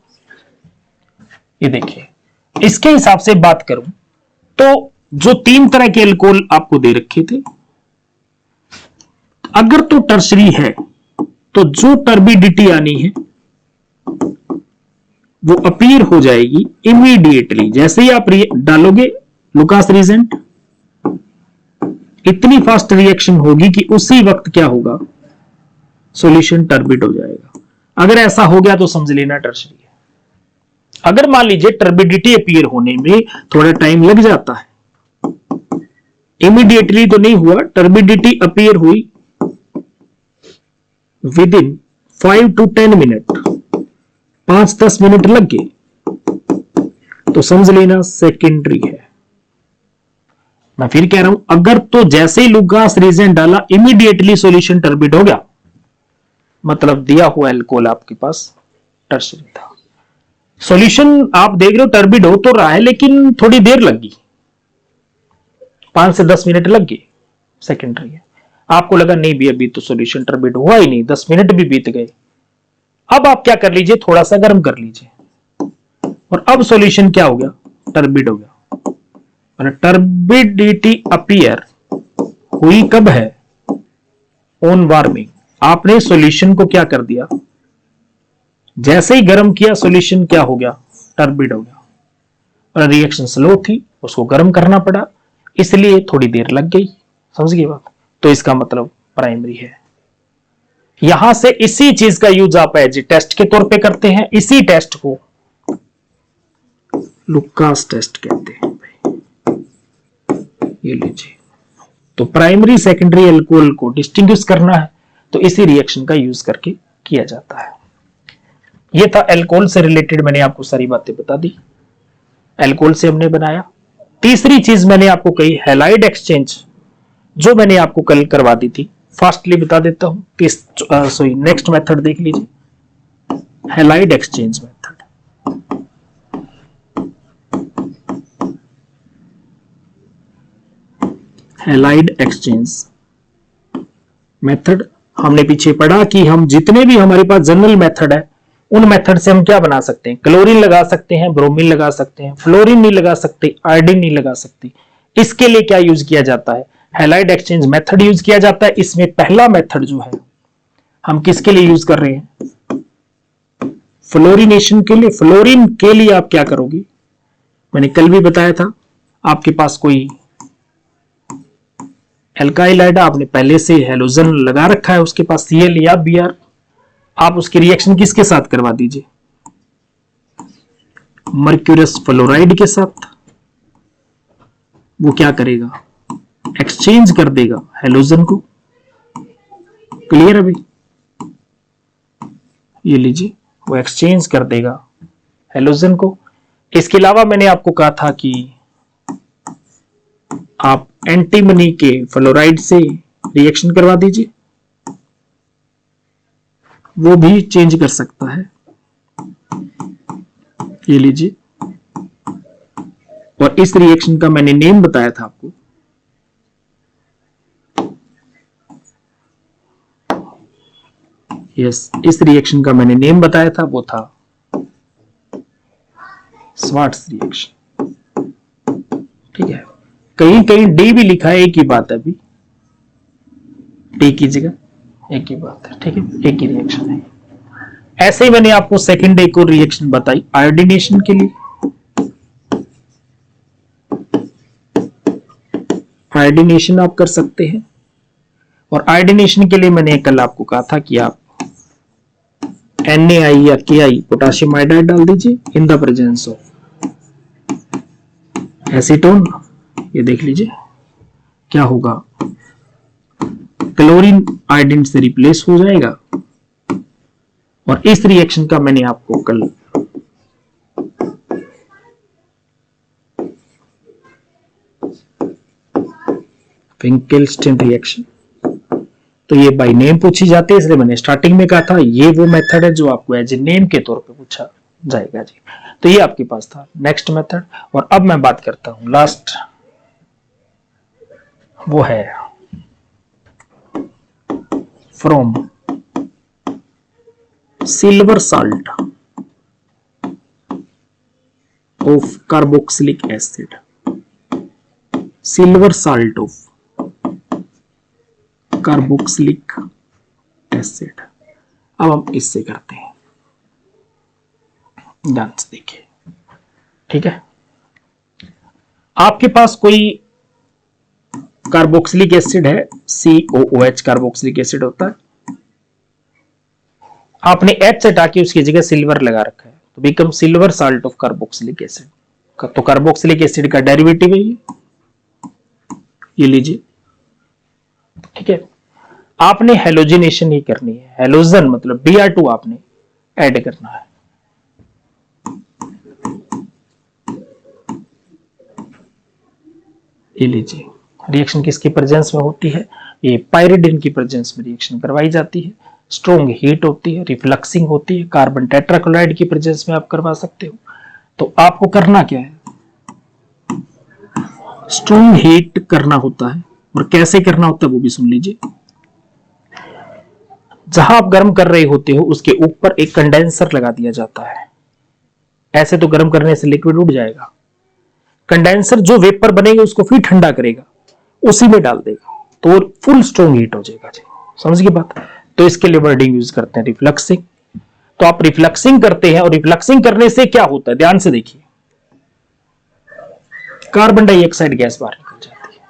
ये देखिए। इसके हिसाब से बात करूं तो जो 3 तरह के एल्कोहल आपको दे रखे थे, अगर तो टर्शरी है तो जो टर्बिडिटी आनी है वो अपीयर हो जाएगी इमीडिएटली। जैसे ही आप डालोगे लुकास रीजेंट, इतनी फास्ट रिएक्शन होगी कि उसी वक्त क्या होगा, सॉल्यूशन टर्बिड हो जाएगा। अगर ऐसा हो गया तो समझ लेना टर्शरी है। अगर मान लीजिए टर्बिडिटी अपीयर होने में थोड़ा टाइम लग जाता है, इमीडिएटली तो नहीं हुआ, टर्बिडिटी अपीयर हुई with in 5 to 10 minute, 5-10 minute लग गए, तो समझ लेना सेकेंडरी है। मैं फिर कह रहा हूं, अगर तो जैसे ही लुकास रीजेंट डाला इमीडिएटली सॉल्यूशन टर्बिड हो गया, मतलब दिया हुआ एल्कोहल आपके पास टर्शरी था। सॉल्यूशन आप देख रहे हो टर्बिड हो तो रहा है, लेकिन थोड़ी देर लगी, 5 से 10 मिनट लग गए, सेकेंडरी है। आपको लगा नहीं भी अभी तो सॉल्यूशन टर्बिड हुआ ही नहीं, 10 मिनट भी बीत गए। अब आप क्या कर लीजिए, थोड़ा सा गर्म कर लीजिए, और अब सॉल्यूशन क्या हो गया, टर्बिड हो गया। और टर्बिडिटी अपीयर हुई कब है, ऑन वार्मिंग। आपने सॉल्यूशन को क्या कर दिया, जैसे ही गर्म किया सॉल्यूशन क्या हो गया, टर्बिड हो गया। और रिएक्शन स्लो थी, उसको गर्म करना पड़ा, इसलिए थोड़ी देर लग गई। समझ गए बात? तो इसका मतलब प्राइमरी है। यहां से इसी चीज का यूज आप एज टेस्ट के तौर पे करते हैं। इसी टेस्ट को लुकास टेस्ट कहते हैं भाई। ये लीजिए, तो प्राइमरी सेकेंडरी एल्कोहल को डिस्टिंग्विश करना है तो इसी रिएक्शन का यूज करके किया जाता है। ये था एल्कोहल से रिलेटेड, मैंने आपको सारी बातें बता दी, एल्कोहल से हमने बनाया। तीसरी चीज मैंने आपको कही हैलाइड एक्सचेंज, जो मैंने आपको कल करवा दी थी, फास्टली बता देता हूं। नेक्स्ट मेथड देख लीजिए, halide exchange method. Halide exchange method. हमने पीछे पढ़ा कि हम जितने भी हमारे पास जनरल मेथड है उन मेथड से हम क्या बना सकते हैं, क्लोरीन लगा सकते हैं, ब्रोमीन लगा सकते हैं, फ्लोरीन नहीं लगा सकते, आयोडीन नहीं लगा सकते। इसके लिए क्या यूज किया जाता है, हैलाइड एक्सचेंज मेथड यूज किया जाता है। इसमें पहला मेथड जो है हम किसके लिए यूज कर रहे हैं, फ्लोरिनेशन के लिए। फ्लोरीन के लिए आप क्या करोगे, मैंने कल भी बताया था, आपके पास कोई एल्काइल आइड, आपने पहले से हेलोजन लगा रखा है, उसके पास Cl या Br, आप उसकी रिएक्शन किसके साथ करवा दीजिए, मर्क्यूरस फ्लोराइड के साथ। वो क्या करेगा, एक्सचेंज कर देगा हेलोजन को। क्लियर अभी, ये लीजिए, वो एक्सचेंज कर देगा हेलोजन को। इसके अलावा मैंने आपको कहा था कि आप एंटीमनी के फ्लोराइड से रिएक्शन करवा दीजिए, वो भी चेंज कर सकता है। ये लीजिए, और इस रिएक्शन का मैंने नेम बताया था आपको, यस, इस रिएक्शन का मैंने नेम बताया था, वो था स्वार्ट्स रिएक्शन। ठीक है, कहीं कहीं डी भी लिखा है, एक ही बात है, अभी डी की जगह एक ही बात है। ठीक है, एक ही रिएक्शन है। ऐसे ही मैंने आपको सेकंड एक और रिएक्शन बताई आयोडीनेशन के लिए। आयोडीनेशन आप कर सकते हैं, और आयोडीनेशन के लिए मैंने कल आपको कहा था कि आप NaI या Ki पोटेशियम आयोडाइड डाल दीजिए in the presence of acetone. ये देख लीजिए क्या होगा, क्लोरीन आयोडीन से रिप्लेस हो जाएगा। और इस रिएक्शन का मैंने आपको कल फिंकेलस्टीन रिएक्शन, तो ये बाय नेम पूछी जाती है, इसलिए मैंने स्टार्टिंग में कहा था ये वो मेथड है जो आपको एज ए नेम के तौर पे पूछा जाएगा जी। तो ये आपके पास था नेक्स्ट मेथड। और अब मैं बात करता हूं लास्ट, वो है from silver salt of carboxylic acid, silver salt of carboxylic acid. अब हम इससे करते हैं, ध्यान से देखिए। ठीक है, आपके पास कोई कार्बोक्सिलिक एसिड है, COOH कार्बोक्सिलिक एसिड होता है, आपने H हटा के उसकी जगह सिल्वर लगा रखा है, तो become silver salt of carboxylic acid. तो कार्बोक्सिलिक एसिड का डेरिवेटिव है ये लीजिए। ठीक है, आपने हेलोजिनेशन ही करनी है, हेलोजन मतलब Br2 आपने ऐड करना है। ये लीजिए, रिएक्शन किसकी प्रेजेंस में होती है, ये पायरिडिन की प्रेजेंस में रिएक्शन करवाई जाती है। स्ट्रॉन्ग हीट होती है, रिफ्लक्सिंग होती है, कार्बन टेट्राक्लोराइड की प्रेजेंस में आप करवा सकते हो। तो आपको करना क्या है, स्ट्रॉन्ग हीट करना होता है, और कैसे करना होता है वो भी सुन लीजिए। जहां आप गर्म कर रहे होते हो उसके ऊपर एक कंडेंसर लगा दिया जाता है। ऐसे तो गर्म करने से लिक्विड उड़ जाएगा, कंडेंसर जो वेपर बनेगा उसको फिर ठंडा करेगा, उसी में डाल देगा, तो फुल स्ट्रॉन्ग हीट हो जाएगा जी। समझ गई बात। तो इसके लिए वर्डिंग यूज करते हैं रिफ्लक्सिंग। तो आप रिफ्लक्सिंग करते हैं, और रिफ्लक्सिंग करने से क्या होता है, ध्यान से देखिए, कार्बन डाइऑक्साइड गैस बाहर निकल जाती है।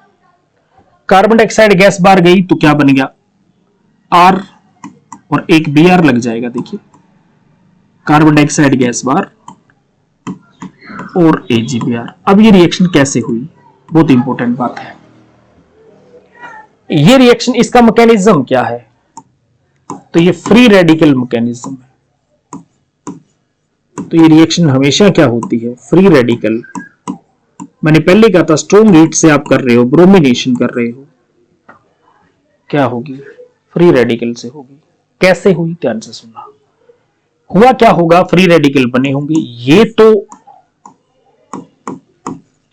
कार्बन डाइऑक्साइड गैस बाहर गई तो क्या बन गया, R और एक Br लग जाएगा। देखिए, कार्बन डाइऑक्साइड गैस बाहर और AgBr। अब ये रिएक्शन कैसे हुई, बहुत इंपॉर्टेंट बात है। ये रिएक्शन, इसका मैकेनिज्म क्या है, तो ये फ्री रेडिकल मैकेनिज्म है। तो ये रिएक्शन हमेशा क्या होती है, फ्री रेडिकल। मैंने पहले कहा था स्ट्रॉन्ग हीट से आप कर रहे हो, ब्रोमिनेशन कर रहे हो, क्या होगी, फ्री रेडिकल से होगी। कैसे हुई, ध्यान से सुनना। हुआ क्या होगा, फ्री रेडिकल बने होंगे ये, तो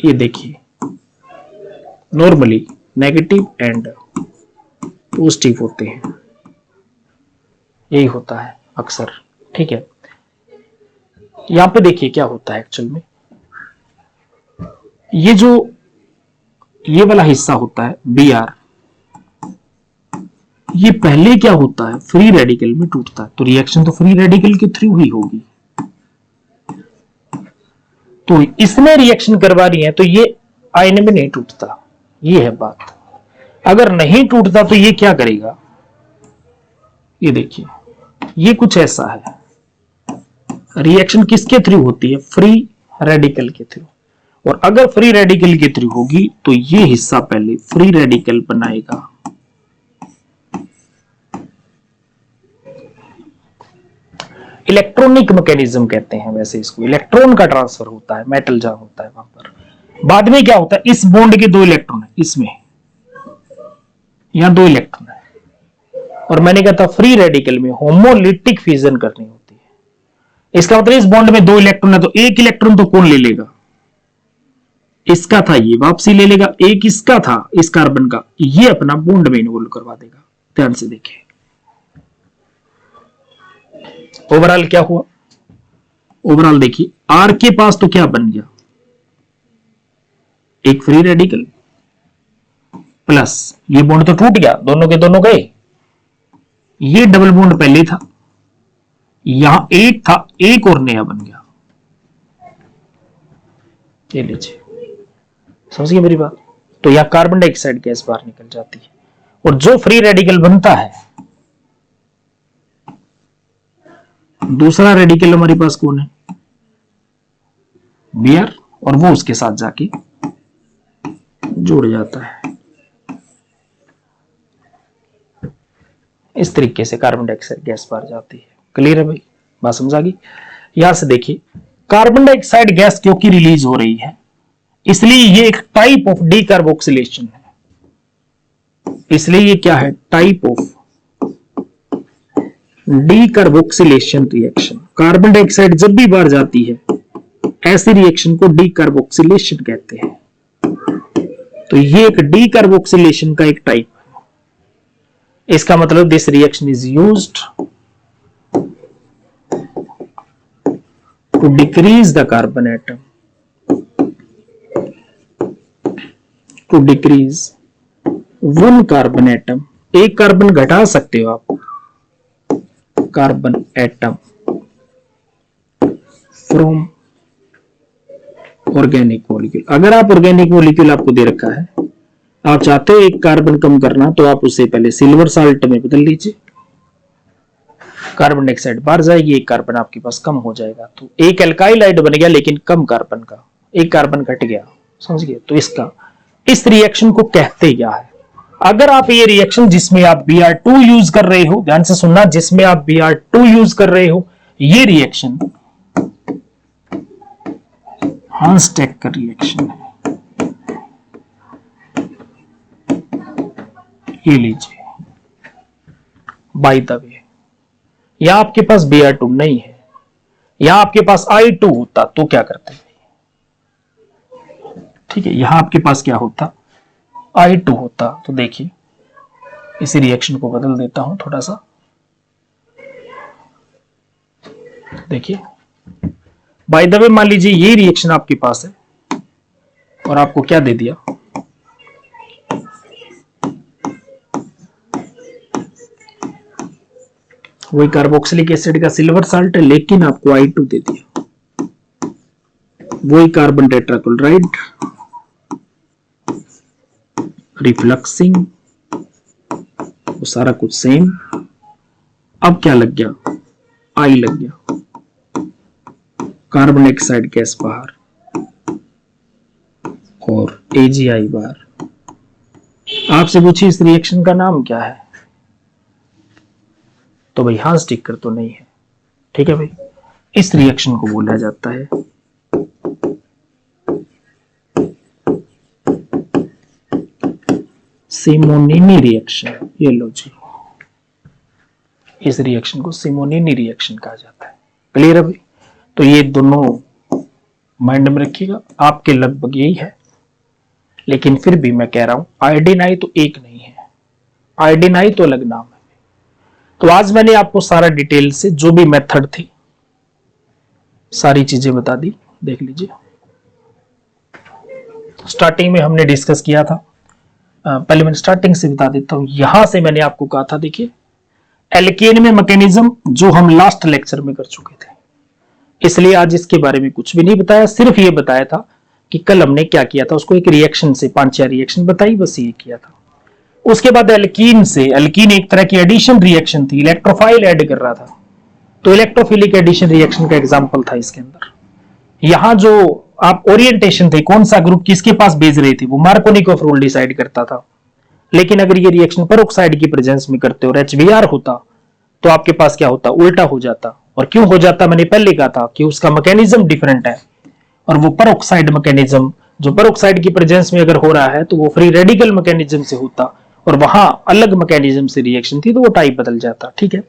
ये देखिए, नॉर्मली नेगेटिव एंड पॉजिटिव होते हैं, यही होता है अक्सर। ठीक है, यहां पे देखिए क्या होता है एक्चुअल में, ये वाला हिस्सा होता है बी आर, ये पहले क्या होता है, फ्री रेडिकल में टूटता है, तो रिएक्शन तो फ्री रेडिकल के थ्रू ही होगी। तो इसने रिएक्शन करवा रही है तो ये आयन में नहीं टूटता, ये है बात। अगर नहीं टूटता तो ये क्या करेगा, ये देखिए ये कुछ ऐसा है, रिएक्शन किसके थ्रू होती है, फ्री रेडिकल के थ्रू। और अगर फ्री रेडिकल के थ्रू होगी तो ये हिस्सा पहले फ्री रेडिकल बनाएगा, इलेक्ट्रॉनिक मैकेनिज्म कहते हैं वैसे इसको, इलेक्ट्रॉन का ट्रांसफर होता है, मेटल जहां होता है वहां पर। बाद में क्या होता है, इस बॉन्ड के 2 इलेक्ट्रॉन है, इसमें यहां 2 इलेक्ट्रॉन है, और मैंने कहा था फ्री रेडिकल में होमोलिटिक फ्यूजन करनी होती है। इसका मतलब इस बॉन्ड में 2 इलेक्ट्रॉन है तो 1 इलेक्ट्रॉन तो कौन ले लेगा, इसका था ये वापसी ले लेगा, एक इसका था इस कार्बन का, ये अपना बॉन्ड में इन्वॉल्व करवा देगा। ध्यान से देखिए ओवरऑल क्या हुआ, ओवरऑल देखिए आर के पास तो क्या बन गया, एक फ्री रेडिकल प्लस ये बॉन्ड तो टूट गया, दोनों के दोनों गए, ये डबल बॉन्ड पहले था, यहां एक था, एक और नया बन गया। ये लीजिए, समझिए मेरी बात। तो यहां कार्बन डाइऑक्साइड गैस बाहर निकल जाती है, और जो फ्री रेडिकल बनता है, दूसरा रेडिकल हमारे पास कौन है, Br, और वो उसके साथ जाके जुड़ जाता है। इस तरीके से कार्बन डाइऑक्साइड गैस बाहर जाती है। क्लियर है भाई, बात समझ आ गई। यहां से देखिए कार्बन डाइऑक्साइड गैस क्योंकि रिलीज हो रही है, इसलिए ये एक टाइप ऑफ डीकार्बोक्सिलेशन है। इसलिए ये क्या है, type of decarboxylation reaction. Carbon dioxide जब भी बाहर जाती है, ऐसी रिएक्शन को डीकार्बोक्सिलेशन कहते हैं। तो ये एक डीकार्बोक्सिलेशन का एक टाइप है। इसका मतलब this reaction is used to decrease the carbon atom, to decrease 1 carbon atom, एक कार्बन घटा सकते हो आप, carbon atom from organic molecule. अगर आप ऑर्गेनिक मॉलिक्यूल आपको दे रखा है, आप चाहते हो एक कार्बन कम करना, तो आप उसे पहले सिल्वर साल्ट में बदल लीजिए, कार्बन डाइऑक्साइड बाहर जाएगी, एक कार्बन आपके पास कम हो जाएगा, तो एक एल्काइलाइड बन गया लेकिन कम कार्बन का, एक कार्बन घट गया। समझ गए, तो इसका इस रिएक्शन को कहते क्या है। अगर आप ये रिएक्शन जिसमें आप Br2 यूज कर रहे हो, ध्यान से सुनना, जिसमें आप Br2 यूज कर रहे हो, ये रिएक्शन हांस्टेकर रिएक्शन है। ये लीजिए, बाय द वे यहां आपके पास Br2 नहीं है, यहां आपके पास I2 होता तो क्या करते, ठीक है, यहां आपके पास क्या होता, I2 होता। तो देखिए इसी रिएक्शन को बदल देता हूं थोड़ा सा, देखिए बाय द वे मान लीजिए ये रिएक्शन आपके पास है और आपको क्या दे दिया, वही कार्बोक्सिलिक एसिड का सिल्वर साल्ट है, लेकिन आपको I2 दे दिया, वही कार्बन टेट्राक्लोराइड रिफ्लक्सिंग, वो सारा कुछ सेम। अब क्या लग गया, आई लग गया, कार्बन डाइऑक्साइड गैस बाहर और AgI बाहर। आपसे पूछिए इस रिएक्शन का नाम क्या है, तो भाई हाँ स्टिकर तो नहीं है, ठीक है भाई। इस रिएक्शन को बोला जाता है सिमोनिनी रिएक्शन। ये लो जी, इस रिएक्शन को सिमोनिनी रिएक्शन कहा जाता है। क्लियर है भाई, तो ये दोनों माइंड में रखिएगा, आपके लगभग यही है। लेकिन फिर भी मैं कह रहा हूं आयोडीन आई तो एक नहीं है, आयोडीन आई तो अलग नाम है। तो आज मैंने आपको सारा डिटेल से जो भी मेथड थी सारी चीजें बता दी, देख लीजिए। स्टार्टिंग में हमने डिस्कस किया था, पहले मैंने स्टार्टिंग से बता देता हूं। यहां से मैंने आपको कहा था, देखिए एल्केन में मैकेनिज्म जो हम लास्ट लेक्चर में कर चुके थे, इसलिए आज इसके बारे में कुछ भी नहीं बताया, सिर्फ ये बताया था कि कल हमने क्या किया था, उसको एक रिएक्शन से 5-6 रिएक्शन बताई, बस ये किया था। उसके बाद एल्कीन से, एल्कीन एक तरह की एडिशन रिएक्शन थी, इलेक्ट्रोफाइल ऐड कर रहा था, तो इलेक्ट्रोफिलिक एडिशन रिएक्शन का एग्जांपल था इसके अंदर। यहां जो आप ओरिएंटेशन थे, कौन सा ग्रुप किसके पास भेज रहे थे, वो मार्कोनिकोव रूल डिसाइड करता था। लेकिन अगर ये रिएक्शन पेरोक्साइड की प्रेजेंस में करते और HBr होता तो आपके पास क्या होता, उल्टा हो जाता। और क्यों हो जाता, मैंने पहले कहा था कि उसका मैकेनिज्म डिफरेंट है, और वो पेरोक्साइड मैकेनिज्म जो पेरोक्साइड की प्रेजेंस में अगर हो रहा है तो वो फ्री रेडिकल मैकेनिज्म से होता, और वहां अलग मैकेनिज्म से रिएक्शन थी तो वो टाइप बदल जाता। ठीक है,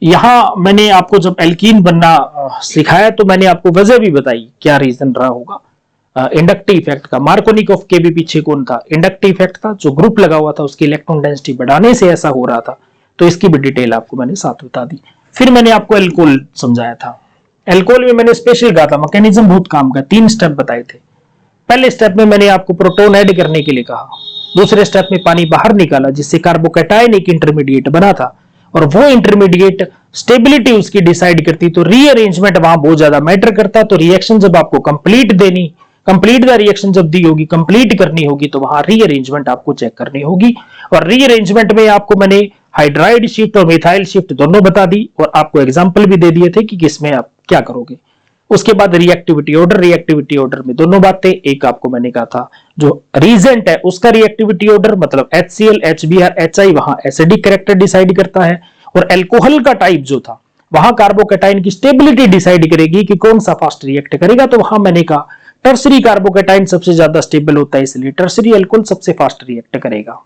यहां मैंने आपको जब एल्कीन बनना सिखाया तो मैंने आपको वजह भी बताई, क्या रीजन रहा होगा इंडक्टिव इफेक्ट का। मार्कोनिकोव के भी पीछे कौन था, इंडक्टिव इफेक्ट था, जो ग्रुप लगा हुआ था उसकी इलेक्ट्रॉन डेंसिटी बढ़ाने से ऐसा हो रहा था, तो इसकी भी डिटेल आपको मैंने साथ बता दी। फिर मैंने आपको एल्कोहल समझाया था, एल्कोहल में मैंने स्पेशल कहा था मैकेनिज्म बहुत काम का, 3 स्टेप बताए थे। पहले स्टेप में मैंने आपको प्रोटॉन ऐड करने के लिए कहा, दूसरे स्टेप में पानी बाहर निकाला जिससे कार्बोकैटायन एक इंटरमीडिएट बना था, और वो इंटरमीडिएट स्टेबिलिटी उसकी डिसाइड करती, तो रीअरेंजमेंट वहां बहुत ज्यादा मैटर करता। तो रिएक्शन जब आपको कंप्लीट द रिएक्शन जब दी होगी, कंप्लीट करनी होगी, तो वहां रीअरेंजमेंट आपको चेक करनी होगी। और रीअरेंजमेंट में आपको मैंने हाइड्राइड शिफ्ट और मिथाइल शिफ्ट दोनों बता दी, और आपको एग्जांपल भी दे दिए थे कि किसमें आप क्या करोगे। उसके बाद रिएक्टिविटी ऑर्डर में दोनों बातें, एक आपको मैंने कहा था जो रीजेंट है उसका रिएक्टिविटी ऑर्डर, मतलब HCl, HBr, HI वहां एसिडिक कैरेक्टर डिसाइड करता है, और अल्कोहल का टाइप जो था वहां कार्बोकैटायन की स्टेबिलिटी डिसाइड करेगी कि कौन सा फास्ट रिएक्ट करेगा। तो वहां मैंने कहा टर्सरी कार्बोकैटायन सबसे ज्यादा स्टेबल होता है, इसलिए टर्सरी अल्कोहल सबसे फास्ट रिएक्ट करेगा।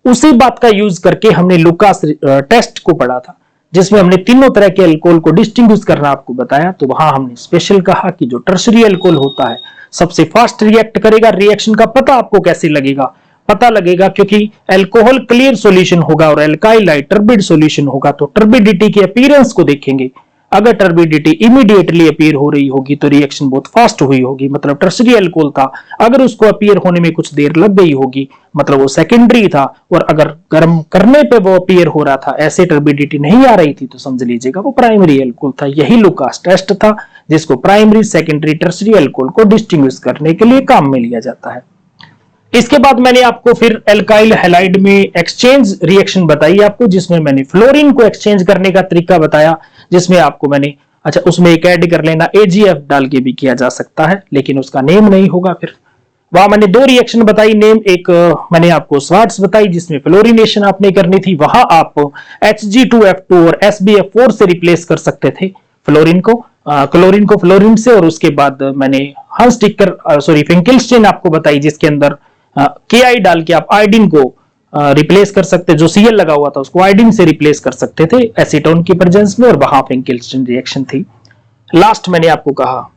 उसी बात का यूज करके हमने लुकास टेस्ट को पढ़ा था, जिसमें हमने तीनों तरह के अल्कोहल को डिस्टिंग्विश करना आपको बताया। तो वहां हमने स्पेशल कहा कि जो टर्सरी अल्कोहल होता है सबसे फास्ट रिएक्ट करेगा। रिएक्शन का पता आपको कैसे लगेगा, पता लगेगा क्योंकि अल्कोहल क्लियर सॉल्यूशन होगा और अल्काइल टर्बिड सॉल्यूशन होगा, तो टर्बिडिटी के अपीयरेंस को देखेंगे। अगर टर्बिडिटी इमीडिएटली अपीयर हो रही होगी तो रिएक्शन बहुत फास्ट हुई होगी, मतलब टर्सरी अल्कोहल था। अगर उसको अपीयर होने में कुछ देर लग गई होगी, मतलब वो सेकेंडरी था, और अगर गर्म करने पे वो अपीयर हो रहा था, ऐसे टर्बिडिटी नहीं आ रही थी, तो समझ लीजिएगा वो प्राइमरी अल्कोहल था। यही लुकास टेस्ट था जिसको प्राइमरी, सेकेंडरी, टर्सरी अल्कोहल को डिस्टिंग्विश करने के लिए काम में लिया जाता है। इसके बाद मैंने आपको फिर एल्काइल हैलाइड में एक्सचेंज रिएक्शन बताई आपको, जिसमें मैंने फ्लोरीन को एक्सचेंज करने का तरीका बताया, जिसमें आपको मैंने अच्छा उसमें एक ऐड कर लेना, AgF डाल के भी किया जा सकता है, लेकिन उसका नेम नहीं होगा। फिर वहां मैंने 2 रिएक्शन बताई, नेम एक मैंने आपको स्वार्ट्स बताई जिसमें फ्लोरिनेशन आपने करनी थी, वहां आप Hg2F2 और SbF4 से रिप्लेस कर सकते थे फ्लोरीन को, क्लोरीन को फ्लोरीन से। और उसके बाद मैंने फिंकेल्स्टीन आपको बताई, जिसके अंदर Ki डाल के आप आयोडीन को रिप्लेस कर सकते, जो Cl लगा हुआ था उसको आयोडीन से रिप्लेस कर सकते थे एसीटोन की प्रेजेंस में, और वहां फिंकेल्स्टीन रिएक्शन थी। लास्ट मैंने आपको कहा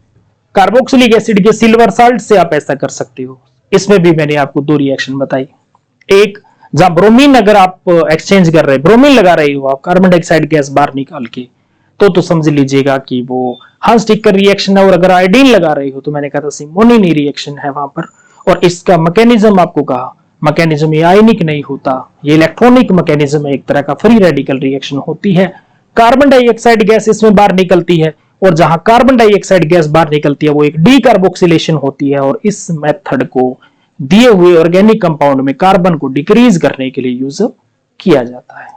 कार्बोक्सिलिक एसिड के सिल्वर साल्ट से आप ऐसा कर सकते हो, इसमें भी मैंने आपको 2 रिएक्शन बताई। एक जहां ब्रोमीन अगर आप एक्सचेंज कर रहे, ब्रोमीन लगा रहे हो आप कार्बन डाइऑक्साइड गैस बाहर निकाल के, तो समझ लीजिएगा कि वो हांस्टिकर रिएक्शन है। और अगर आयोडीन लगा रहे हो तो मैंने कहा था सिमोनिनी रिएक्शन है वहां पर। और इसका मैकेनिज्म आपको कहा, मैकेनिज्म ये आयनिक नहीं होता, ये इलेक्ट्रॉनिक मैकेनिज्म है, एक तरह का फ्री रेडिकल रिएक्शन होती है। कार्बन डाइऑक्साइड गैस इसमें बाहर निकलती है, और जहां कार्बन डाइऑक्साइड गैस बाहर निकलती है वो एक डीकार्बोक्सिलेशन होती है, और इस मेथड को दिए हुए ऑर्गेनिक कंपाउंड में कार्बन को डिक्रीज करने के लिए यूज किया जाता है।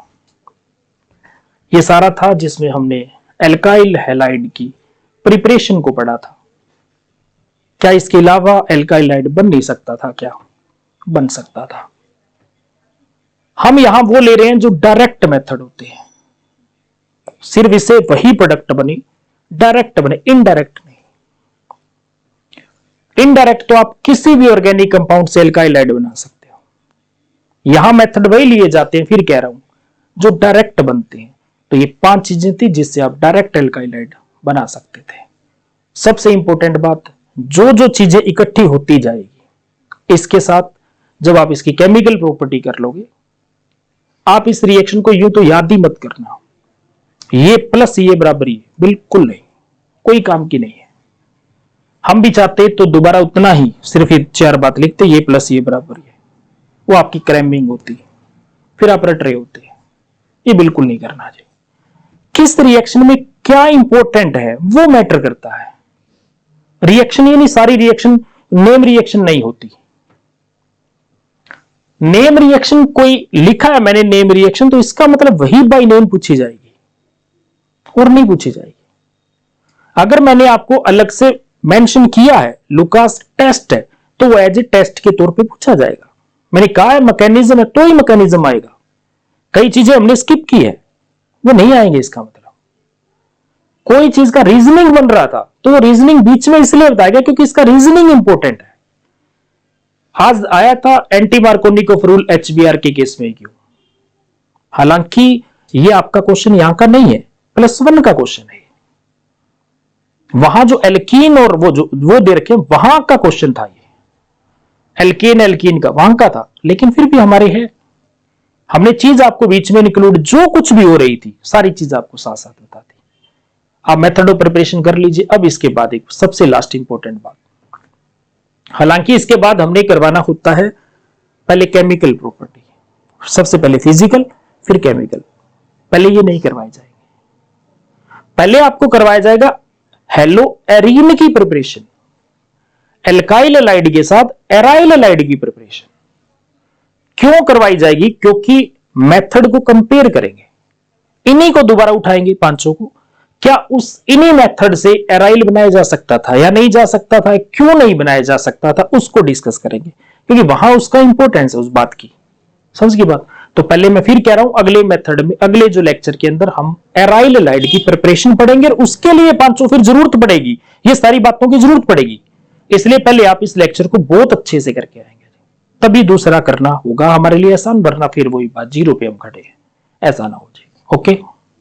ये सारा था जिसमें हमने एल्काइल हैलाइड की प्रिपरेशन को पढ़ा था। क्या इसके अलावा एल्काइल हैलाइड बन नहीं सकता था? क्या बन सकता था। हम यहां वो ले रहे हैं जो डायरेक्ट मेथड होते हैं, सिर्फ इससे वही प्रोडक्ट बने, डायरेक्ट बने, इनडायरेक्ट नहीं। इनडायरेक्ट तो आप किसी भी ऑर्गेनिक कंपाउंड से एल्काइल हैलाइड बना सकते हो, यहां मेथड वही लिए जाते हैं। फिर कह रहा हूं जो डायरेक्ट बनते हैं, तो ये 5 चीजें थी जिससे आप डायरेक्ट एल्काइल हैलाइड बना सकते थे। सबसे इंपॉर्टेंट बात, जो जो चीजें इकट्ठी होती जाएगी, इसके साथ जब आप इसकी केमिकल प्रॉपर्टी कर लोगे, आप इस रिएक्शन को यूं तो याद ही मत करना, ये प्लस ये बराबर ही है, बिल्कुल नहीं, कोई काम की नहीं है। हम भी चाहते तो दोबारा उतना ही सिर्फ ये 4 बात लिखते, ये प्लस ये बराबर है, वो आपकी क्रैम्बिंग होती, फिर आप रट रहे होते। ये बिल्कुल नहीं करना चाहिए। किस रिएक्शन में क्या इंपॉर्टेंट है वो मैटर करता है। रिएक्शन ये नहीं, सारी रिएक्शन नेम रिएक्शन नहीं होती। नेम रिएक्शन कोई लिखा है मैंने नेम रिएक्शन, तो इसका मतलब वही बाय नेम पूछी जाएगी और नहीं पूछी जाएगी। अगर मैंने आपको अलग से मेंशन किया है लुकास टेस्ट है, तो वो एज ए टेस्ट के तौर पे पूछा जाएगा। मैंने कहा है मैकेनिज्म है, तो ही मैकेनिज्म आएगा। कई चीजें हमने स्किप की है, वो नहीं आएंगे। इसका मतलब कोई चीज का रीजनिंग बन रहा था, तो वो रीजनिंग बीच में इसलिए बताया गया क्योंकि इसका रीजनिंग इंपॉर्टेंट है। आज आया था एंटी मार्कोनिकोव रूल एचबीआर के केस में क्यों, हालांकि ये आपका क्वेश्चन यहां का नहीं है, +1 का क्वेश्चन है। वहां जो एल्कीन और वो दे रखे वहां का क्वेश्चन था, ये एल्कीन का वहां का था, लेकिन फिर भी हमारे है। हमने चीज आपको बीच में इंक्लूड, जो कुछ भी हो रही थी सारी चीज आपको साथ साथ बता दी। आप मेथड ऑफ प्रिपरेशन कर लीजिए। अब इसके बाद एक सबसे लास्ट इंपॉर्टेंट बात, हालांकि इसके बाद हमने करवाना होता है पहले केमिकल प्रॉपर्टी, सबसे पहले फिजिकल फिर केमिकल, पहले ये नहीं करवाए जाएंगे। पहले आपको करवाया जाएगा हेलो एरीन की प्रिपरेशन, एल्काइल हैलाइड के साथ एराइल हैलाइड की प्रिपरेशन। क्यों करवाई जाएगी? क्योंकि मेथड को कंपेयर करेंगे, इन्हीं को दोबारा उठाएंगे पांचों को। क्या उस इन्हीं मेथड से एराइल बनाया जा सकता था या नहीं जा सकता था, क्यों नहीं बनाया जा सकता था, उसको डिस्कस करेंगे, क्योंकि वहां उसका इंपॉर्टेंस है उस बात की। समझ की बात? तो पहले मैं फिर कह रहा हूं, अगले मेथड में, अगले जो लेक्चर के अंदर हम एराइल हैलाइड की प्रिपरेशन पढ़ेंगे, और उसके लिए पांचों फिर जरूरत पड़ेगी, ये सारी बातों की जरूरत पड़ेगी। इसलिए पहले आप इस लेक्चर को बहुत अच्छे से करके आएंगे, तभी दूसरा करना होगा हमारे लिए आसान, वरना फिर वही बात 0 पे हम खड़े हैं, ऐसा ना हो जाए। ओके।